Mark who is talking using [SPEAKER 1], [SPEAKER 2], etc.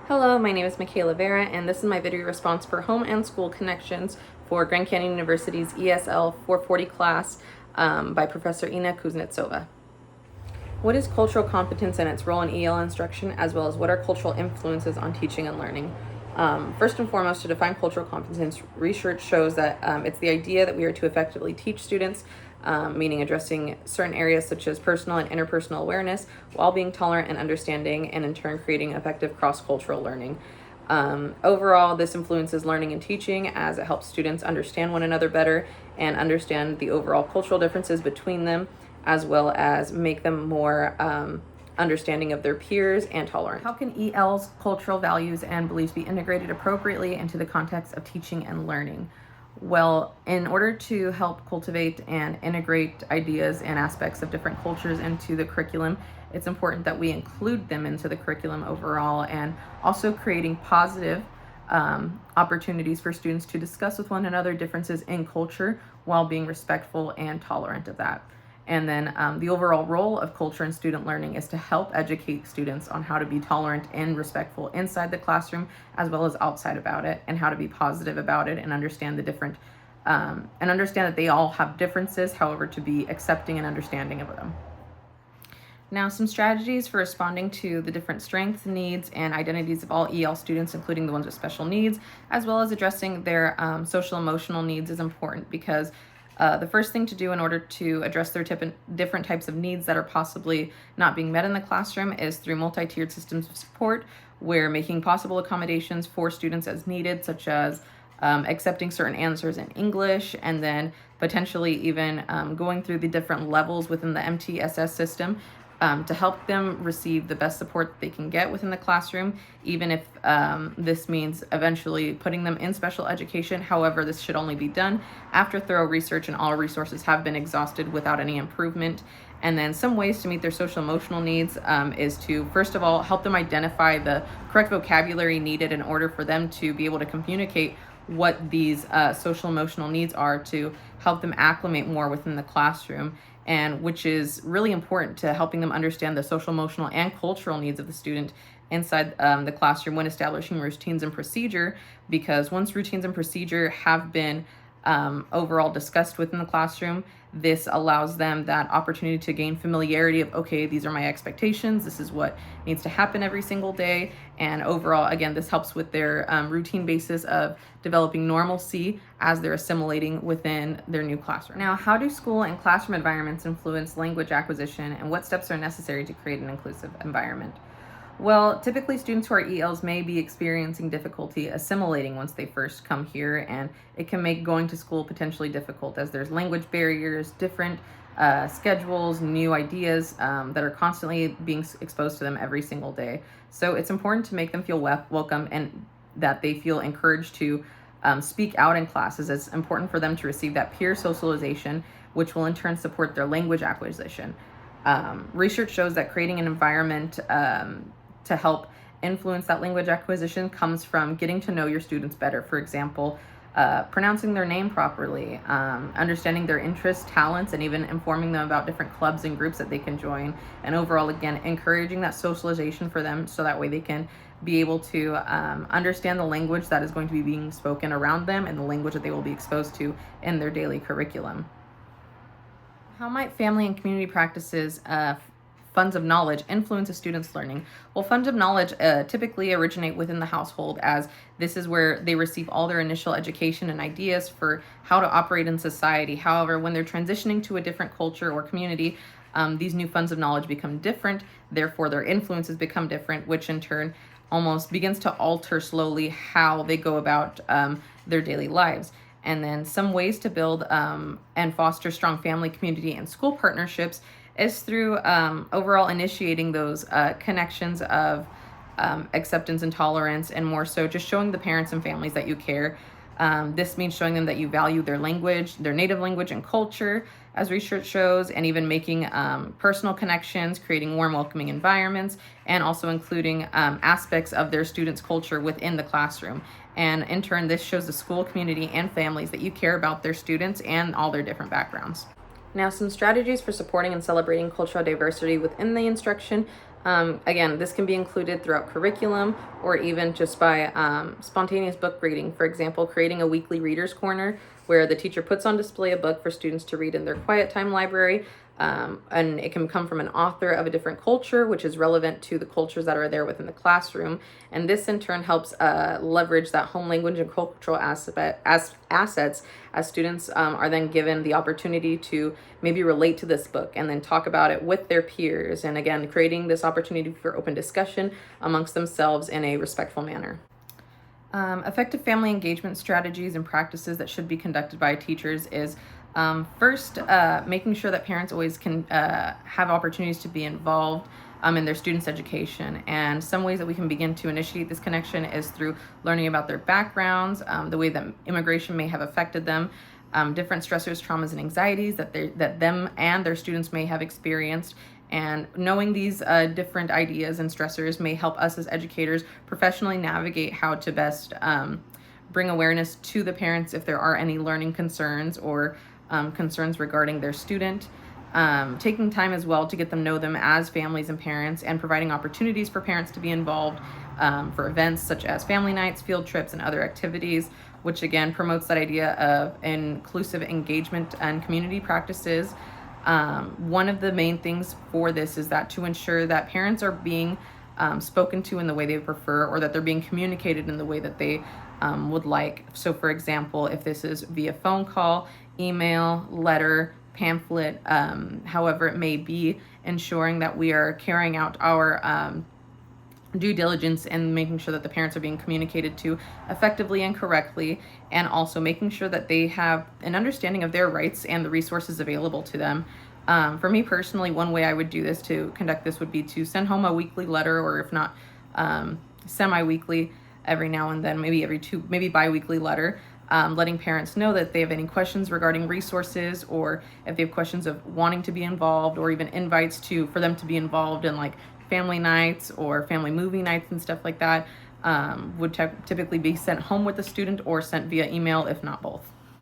[SPEAKER 1] Hello, my name is Michaela Vera, and this is my video response for Home and School Connections for Grand Canyon University's ESL-440 class by Professor Ina Kuznetsova. What is cultural competence and its role in EL instruction, as well as what are cultural influences on teaching and learning? First and foremost, to define cultural competence, research shows that it's the idea that we are to effectively teach students, meaning addressing certain areas such as personal and interpersonal awareness, while being tolerant and understanding, and in turn creating effective cross-cultural learning. Overall, this influences learning and teaching as it helps students understand one another better and understand the overall cultural differences between them, as well as make them more understanding of their peers and tolerant. How can EL's cultural values and beliefs be integrated appropriately into the context of teaching and learning? Well, in order to help cultivate and integrate ideas and aspects of different cultures into the curriculum, it's important that we include them into the curriculum overall, and also creating positive opportunities for students to discuss with one another differences in culture while being respectful and tolerant of that. And then the overall role of culture in student learning is to help educate students on how to be tolerant and respectful inside the classroom as well as outside about it, and how to be positive about it and understand the different and understand that they all have differences, however, to be accepting and understanding of them. Now, some strategies for responding to the different strengths, needs, and identities of all EL students, including the ones with special needs, as well as addressing their social emotional needs, is important, because the first thing to do in order to address their different types of needs that are possibly not being met in the classroom is through multi-tiered systems of support, where making possible accommodations for students as needed, such as accepting certain answers in English, and then potentially even going through the different levels within the MTSS system to help them receive the best support that they can get within the classroom, even if this means eventually putting them in special education. However, this should only be done after thorough research and all resources have been exhausted without any improvement. And then some ways to meet their social emotional needs is to, first of all, help them identify the correct vocabulary needed in order for them to be able to communicate what these social emotional needs are, to help them acclimate more within the classroom, and which is really important to helping them understand the social emotional and cultural needs of the student inside the classroom when establishing routines and procedure, because once routines and procedure have been overall discussed within the classroom, this allows them that opportunity to gain familiarity of, okay, these are my expectations, this is what needs to happen every single day. And overall, again, this helps with their routine basis of developing normalcy as they're assimilating within their new classroom. Now, how do school and classroom environments influence language acquisition, and what steps are necessary to create an inclusive environment? Well, typically students who are ELs may be experiencing difficulty assimilating once they first come here, and it can make going to school potentially difficult as there's language barriers, different schedules, new ideas that are constantly being exposed to them every single day. So it's important to make them feel welcome and that they feel encouraged to speak out in classes. It's important for them to receive that peer socialization, which will in turn support their language acquisition. Research shows that creating an environment to help influence that language acquisition comes from getting to know your students better. For example, pronouncing their name properly, understanding their interests, talents, and even informing them about different clubs and groups that they can join. And overall, again, encouraging that socialization for them, so that way they can be able to understand the language that is going to be being spoken around them and the language that they will be exposed to in their daily curriculum. How might family and community practices, funds of knowledge, influence a student's learning? Well, funds of knowledge typically originate within the household, as this is where they receive all their initial education and ideas for how to operate in society. However, when they're transitioning to a different culture or community, these new funds of knowledge become different, therefore their influences become different, which in turn almost begins to alter slowly how they go about their daily lives. And then some ways to build and foster strong family, community, and school partnerships is through overall initiating those connections of acceptance and tolerance, and more so just showing the parents and families that you care. This means showing them that you value their language, their native language and culture, as research shows, and even making personal connections, creating warm, welcoming environments, and also including aspects of their students' culture within the classroom. And in turn, this shows the school, community, and families that you care about their students and all their different backgrounds. Now, some strategies for supporting and celebrating cultural diversity within the instruction Again, this can be included throughout curriculum or even just by spontaneous book reading. For example, creating a weekly reader's corner where the teacher puts on display a book for students to read in their quiet time library. And it can come from an author of a different culture, which is relevant to the cultures that are there within the classroom. And this in turn helps leverage that home language and cultural assets as students are then given the opportunity to maybe relate to this book and then talk about it with their peers. And again, creating this opportunity for open discussion amongst themselves in a respectful manner. Effective family engagement strategies and practices that should be conducted by teachers is first, making sure that parents always can have opportunities to be involved in their students' education. And some ways that we can begin to initiate this connection is through learning about their backgrounds, the way that immigration may have affected them, different stressors, traumas, and anxieties that them and their students may have experienced. And knowing these different ideas and stressors may help us as educators professionally navigate how to best bring awareness to the parents if there are any learning concerns or concerns regarding their student. Taking time as well to get them know them as families and parents, and providing opportunities for parents to be involved for events such as family nights, field trips, and other activities, which again promotes that idea of inclusive engagement and community practices. One of the main things for this is that to ensure that parents are being spoken to in the way they prefer, or that they're being communicated in the way that they would like. So for example, if this is via phone call, email, letter, pamphlet, however it may be, ensuring that we are carrying out our due diligence and making sure that the parents are being communicated to effectively and correctly, and also making sure that they have an understanding of their rights and the resources available to them. For me personally, one way I would do this to conduct this would be to send home a weekly letter, or if not semi-weekly, every now and then, maybe bi-weekly letter, letting parents know that if they have any questions regarding resources, or if they have questions of wanting to be involved, or even invites for them to be involved in like family nights or family movie nights and stuff like that, would typically be sent home with the student or sent via email, if not both.